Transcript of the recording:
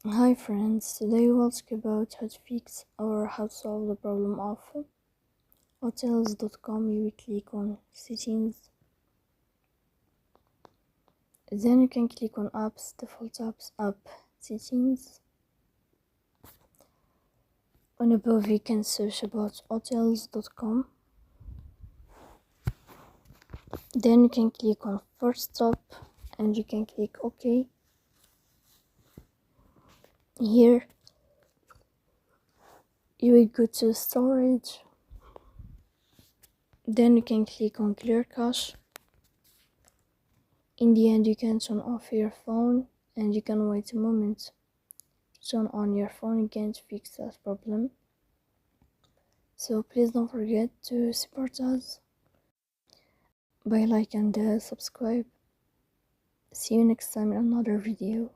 Hi friends, today we'll talk about how to fix or how to solve the problem of hotels.com. You will click on settings, then you can click on apps, default apps, app settings. On above you can search about hotels.com, then you can click on first stop and you can click OK. Here you will go to storage, then you can click on clear cache. In the end you can turn off your phone and you can wait a moment. Turn on your phone again to fix that problem. So please don't forget to support us by like and subscribe. See you next time in another video.